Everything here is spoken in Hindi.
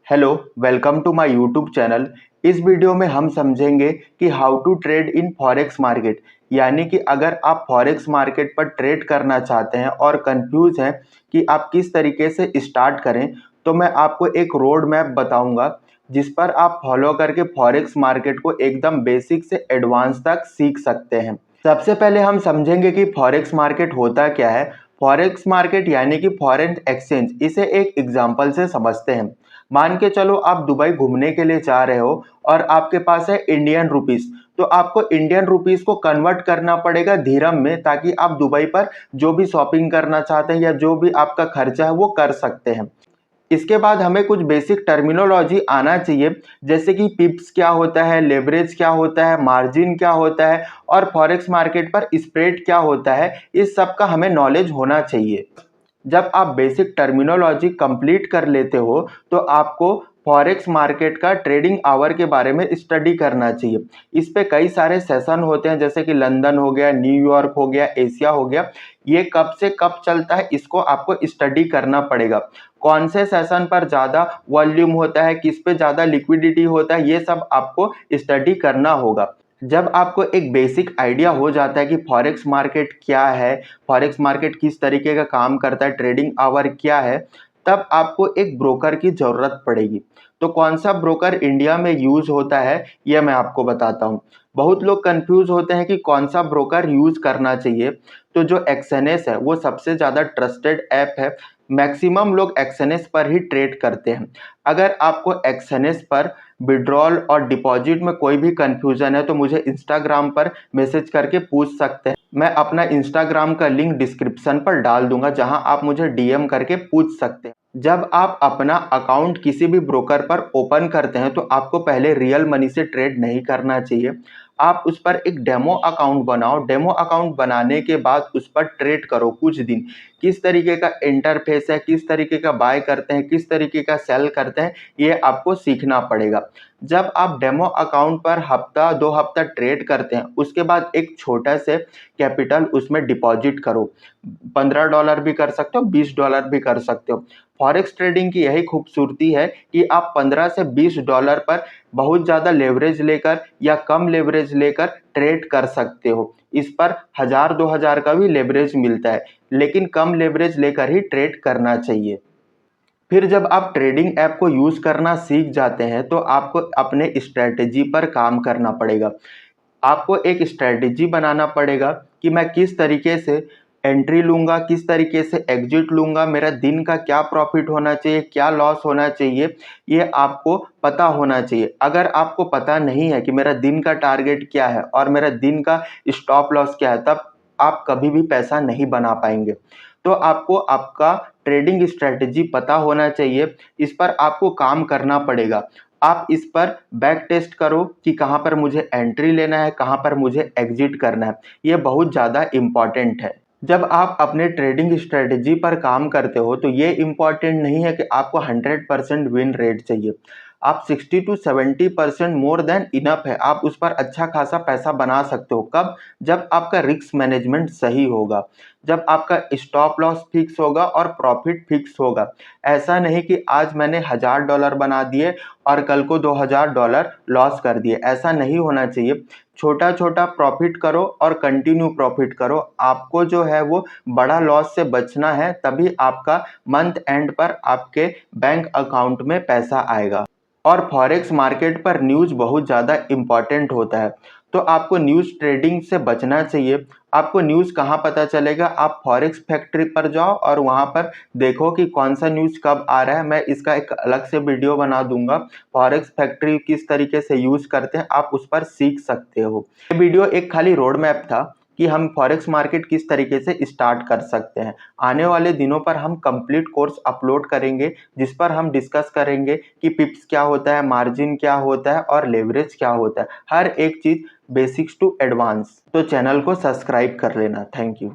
Hello, welcome to my YouTube channel. इस वीडियो में हम समझेंगे कि how to trade in forex market. यानी कि अगर आप फॉरेक्स मार्केट पर ट्रेड करना चाहते हैं और कंफ्यूज हैं कि आप किस तरीके से स्टार्ट करें, तो मैं आपको एक रोड मैप बताऊंगा जिस पर आप फॉलो करके फॉरेक्स मार्केट को एकदम बेसिक से एडवांस तक सीख सकते हैं। सबसे पहले हम समझेंगे कि फॉरेक्स मार्केट होता क्या है। फॉरेक्स मार्केट यानी कि फॉरेन एक्सचेंज, इसे एक एग्जांपल से समझते हैं। मान के चलो आप दुबई घूमने के लिए जा रहे हो और आपके पास है इंडियन रुपीस, तो आपको इंडियन रुपीस को कन्वर्ट करना पड़ेगा धीरम में, ताकि आप दुबई पर जो भी शॉपिंग करना चाहते हैं या जो भी आपका खर्चा है वो कर सकते हैं। इसके बाद हमें कुछ बेसिक टर्मिनोलॉजी आना चाहिए, जैसे कि पिप्स क्या होता है, लेवरेज क्या होता है, मार्जिन क्या होता है और फॉरेक्स मार्केट पर स्प्रेड क्या होता है। इस सब का हमें नॉलेज होना चाहिए। जब आप बेसिक टर्मिनोलॉजी कंप्लीट कर लेते हो तो आपको फॉरेक्स मार्केट का ट्रेडिंग आवर के बारे में स्टडी करना चाहिए। इस पे कई सारे सेशन होते हैं, जैसे कि लंदन हो गया, न्यूयॉर्क हो गया, एशिया हो गया। ये कब से कब चलता है इसको आपको स्टडी करना पड़ेगा। कौन से सेशन पर ज़्यादा वॉल्यूम होता है, किस पे ज़्यादा लिक्विडिटी होता है, ये सब आपको स्टडी करना होगा। जब आपको एक बेसिक आइडिया हो जाता है कि फॉरेक्स मार्केट क्या है, फॉरेक्स मार्केट किस तरीके का काम करता है, ट्रेडिंग आवर क्या है, तब आपको एक ब्रोकर की ज़रूरत पड़ेगी। तो कौन सा ब्रोकर इंडिया में यूज़ होता है, यह मैं आपको बताता हूँ। बहुत लोग कंफ्यूज होते हैं कि कौन सा ब्रोकर यूज़ करना चाहिए। तो जो एक्सएनएस है वो सबसे ज़्यादा ट्रस्टेड ऐप है। मैक्सिमम लोग एक्सएनएस पर ही ट्रेड करते हैं। अगर आपको एक्सएनएस पर विड्रॉल और डिपॉजिट में कोई भी कंफ्यूजन है तो मुझे इंस्टाग्राम पर मैसेज करके पूछ सकते हैं। मैं अपना इंस्टाग्राम का लिंक डिस्क्रिप्शन पर डाल दूंगा, जहां आप मुझे डीएम करके पूछ सकते हैं। जब आप अपना अकाउंट किसी भी ब्रोकर पर ओपन करते हैं तो आपको पहले रियल मनी से ट्रेड नहीं करना चाहिए। आप उस पर एक डेमो अकाउंट बनाओ। डेमो अकाउंट बनाने के बाद उस पर ट्रेड करो कुछ दिन। किस तरीके का इंटरफेस है, किस तरीके का बाय करते हैं, किस तरीके का सेल करते हैं, ये आपको सीखना पड़ेगा। जब आप डेमो अकाउंट पर हफ्ता 2 हफ्ता ट्रेड करते हैं, उसके बाद एक छोटा से कैपिटल उसमें डिपॉजिट करो। $15 भी कर सकते हो, $20 भी कर सकते हो। फॉरेक्स ट्रेडिंग की यही खूबसूरती है कि आप 15 से $20 पर बहुत ज़्यादा लेवरेज लेकर या कम लेवरेज लेकर ट्रेड कर सकते हो। इस पर 1000-2000 का भी लेवरेज मिलता है, लेकिन कम लेवरेज लेकर ही ट्रेड करना चाहिए। फिर जब आप ट्रेडिंग ऐप को यूज़ करना सीख जाते हैं तो आपको अपने स्ट्रैटेजी पर काम करना पड़ेगा। आपको एक स्ट्रैटेजी बनाना पड़ेगा कि मैं किस तरीके से एंट्री लूँगा, किस तरीके से एग्जिट लूँगा, मेरा दिन का क्या प्रॉफिट होना चाहिए, क्या लॉस होना चाहिए, ये आपको पता होना चाहिए। अगर आपको पता नहीं है कि मेरा दिन का टारगेट क्या है और मेरा दिन का स्टॉप लॉस क्या है, तब आप कभी भी पैसा नहीं बना पाएंगे। तो आपको आपका ट्रेडिंग स्ट्रैटेजी पता होना चाहिए, इस पर आपको काम करना पड़ेगा। आप इस पर बैक टेस्ट करो कि कहाँ पर मुझे एंट्री लेना है, कहाँ पर मुझे एग्जिट करना है। ये बहुत ज़्यादा इम्पॉर्टेंट है। जब आप अपने ट्रेडिंग स्ट्रेटजी पर काम करते हो तो ये इम्पॉर्टेंट नहीं है कि आपको 100% विन रेट चाहिए। आप 60 टू 70% मोर देन इनफ है। आप उस पर अच्छा खासा पैसा बना सकते हो। कब? जब आपका रिस्क मैनेजमेंट सही होगा, जब आपका स्टॉप लॉस फिक्स होगा और प्रॉफिट फिक्स होगा। ऐसा नहीं कि आज मैंने $1000 बना दिए और कल को $2000 लॉस कर दिए। ऐसा नहीं होना चाहिए। छोटा छोटा प्रॉफिट करो और कंटिन्यू प्रॉफिट करो। आपको जो है वो बड़ा लॉस से बचना है, तभी आपका मंथ एंड पर आपके बैंक अकाउंट में पैसा आएगा। और फॉरेक्स मार्केट पर न्यूज़ बहुत ज़्यादा इम्पॉर्टेंट होता है, तो आपको न्यूज़ ट्रेडिंग से बचना चाहिए। आपको न्यूज़ कहाँ पता चलेगा? आप फॉरेक्स फैक्ट्री पर जाओ और वहाँ पर देखो कि कौन सा न्यूज़ कब आ रहा है। मैं इसका एक अलग से वीडियो बना दूंगा। फॉरेक्स फैक्ट्री किस तरीके से यूज़ करते हैं, आप उस पर सीख सकते हो। ये वीडियो एक खाली रोड मैप था कि हम फॉरेक्स मार्केट किस तरीके से स्टार्ट कर सकते हैं। आने वाले दिनों पर हम कंप्लीट कोर्स अपलोड करेंगे, जिस पर हम डिस्कस करेंगे कि पिप्स क्या होता है, मार्जिन क्या होता है और लेवरेज क्या होता है। हर एक चीज़ बेसिक्स टू एडवांस। तो चैनल को सब्सक्राइब कर लेना। Thank you.